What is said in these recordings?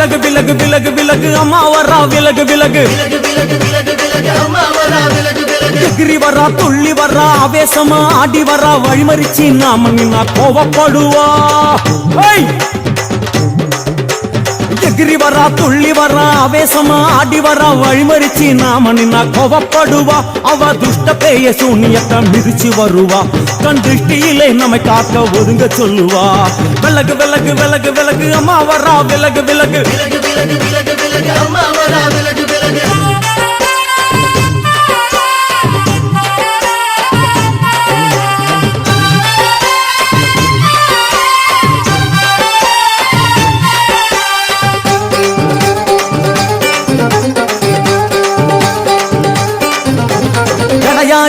விலகு விலகு விலகு விலகு அம்மா வரா விலகு விலகு எகிரி வரா துள்ளி வரா ஆவேசமா ஆடி வரா வழிமறிச்சு நாம நின்னா கோவப்படுவா எகிரி வரா துள்ளி வரா ஆவேசமா ஆடி வரா வழிமறிச்சு நாம நின்னா கோவப்படுவா அவ துஷ்ட பேய சூனியத்தை மிதிச்சு வருவா கண் திருஷ்டியிலே நம்மை காக்க ஒதுங்க சொல்லுவா விலகு விலகு விலகு விலகு அம்மா வரா விலகு விலகு அம்மா வரா விலகு விலகு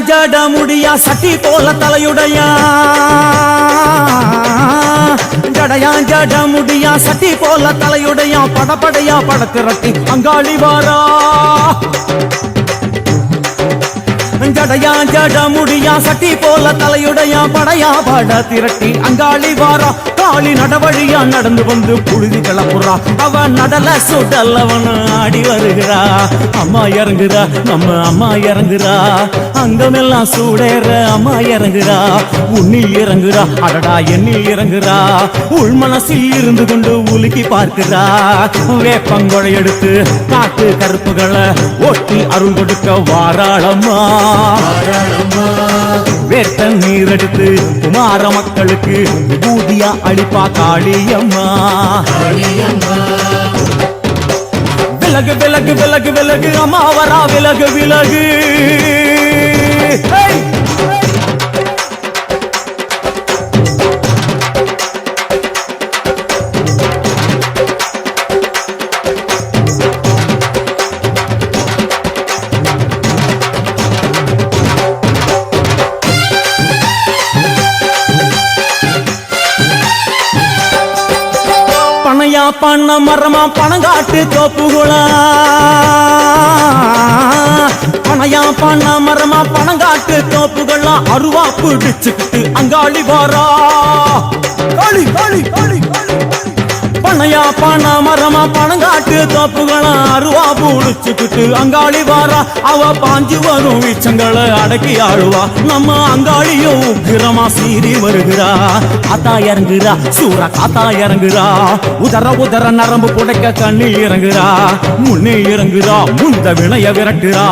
ஜட முடியா சட்டி போல தலையுடையா ஜடையா ஜட முடியா சட்டி போல தலையுடையா படப்படையா படத்திரட்டி அங்காளி வாரா ஜடையா ஜட முடியா சட்டி போல தலையுடையா படையா பட திரட்டி அங்காளி வாரா காளி நடவழியா நடந்து வந்து புழுதி கிளப்புறா அவ நடல சுடல்லவன ஆடி வருகிறா அம்மா இறங்குறா நம்ம அம்மா இறங்குறா அங்கமெல்லாம் சூடேற அம்மா இறங்குறா உன்னில் இறங்குறா அடடா எண்ணில் இறங்குறா உள் மனசில் இருந்து கொண்டு உலுக்கி பார்க்கிறா வேப்பங்கொழை எடுத்து காட்டு கருப்புகளை ஓட்டி அருள் கொடுக்க வாராளம்மா வேட்ட நீர் எடுத்து குமார மக்களுக்கு விபூதியா அளிப்பா காளியம்மா விலகு விலகு விலகு விலகு அம்மா வரா விலகு விலகு பனையா பண்ண மரமா பணங்காட்டு தோப்புகுளா பனையா பண்ண மரமா பணங்காட்டு தோப்புகளா அருவா பிடிச்சுக்கிட்டு அங்காளி வாரா காளி காளி காளி பனையா பண்ண மரமா பணங்காட்டு தோப்புகளா அருவா பிடிச்சுக்கிட்டு அங்காளி வாரா அவ பாஞ்சு வரும் வீச்சங்களை அடக்கி ஆளுவா நம்ம அங்காளியும் உக்கிரமா சீறி வருகிறா காத்தா இறங்குறா சூற காத்தா இறங்குறா உதர உதர நரம்பு புடைக்க கண்ணில் இறங்குறா முன்னே இறங்குறா முந்த வினைய விரட்டுறா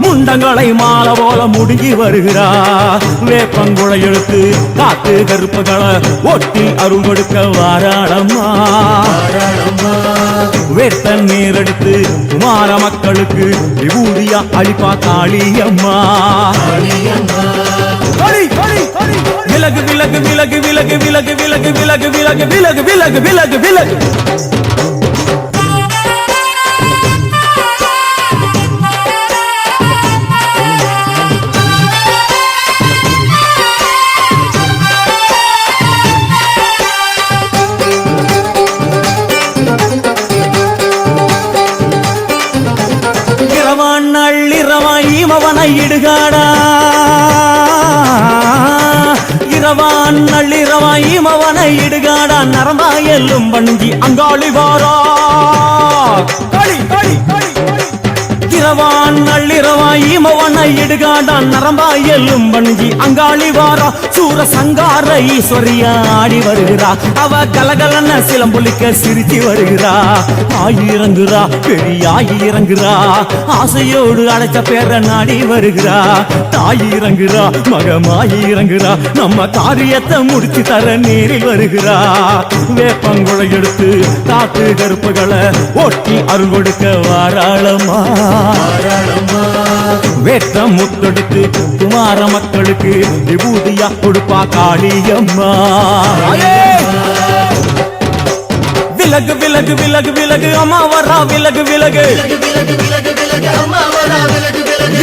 முண்டங்களை மாலை போல முடுங்கி வருகிறா வேப்பங்குழை எழுத்து காத்து கருப்புகளை ஒட்டி அருள் கொடுக்க வாராளம்மா வேட்ட நீர் எடுத்து குமார மக்களுக்கு விபூதியா அளிப்பா காளியம்மா விலகு விலகு விலகு விலகு விலகு விலகு விலகு விலகு விலகு விலகு விலகு விலகு நள்ளிரவாயிமவனை இடுகாடா இரவான் நள்ளிரவாயிமவனை இடுகாடா நரம்பா எல்லும் பணிஞ்சி அங்காளி வாரா காளி காளி காளி இரவான் நள்ளிரவாயிமவனை இடுகாடா நரம்பா எல்லும் பணிஞ்சி அங்காளி வாரா சூர சங்கார ஈஸ்வரியா ஆடி வருகிறா அவ கலகலன சிலம்பொலிக்க சிரிச்சு வருகிறா ஆயிரங்குறா பெரியாயி இறங்குறா ஆசையோடு அடைச்ச பேர நாடி வருகிறா தாயி இறங்குறா மகமாயி இறங்குறா நம்ம காரியத்தை முடிச்சு தர நீரில் வருகிறா வேப்பங்குழை எடுத்து காத்து கருப்புகளை ஓட்டி அருள் கொடுக்க வாராளம்மா வேட்ட முத்தெடுத்து குமார மக்களுக்கு விபூதியா கொடுப்பா காளியம்மா விலகு விலகு விலகு விலகு அம்மா வரா விலகு விலகு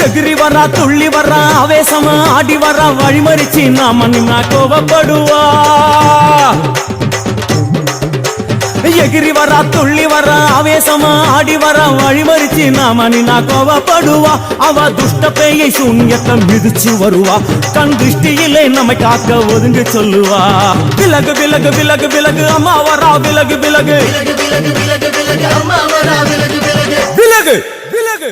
எகிரி வரா துள்ளி வரா ஆவேசமா ஆடி வரா வழிமறிச்சு நாம நின்னா கோவப்படுவா எகிரி வரா துள்ளி வர ஆவேசமா ஆடி வர வழிமறிச்சு நாம நின்னா கோவப்படுவா அவ துஷ்ட பேயை சூன்யத்தை மிதிச்சு வருவா கண் திருஷ்டியிலே நம்மை காக்க ஒதுங்க சொல்லுவா விலகு விலகு விலகு விலகு அம்மா வரா விலகு விலகு விலகு விலகு விலகு விலகு அம்மா வரா விலகு விலகு விலகு விலகு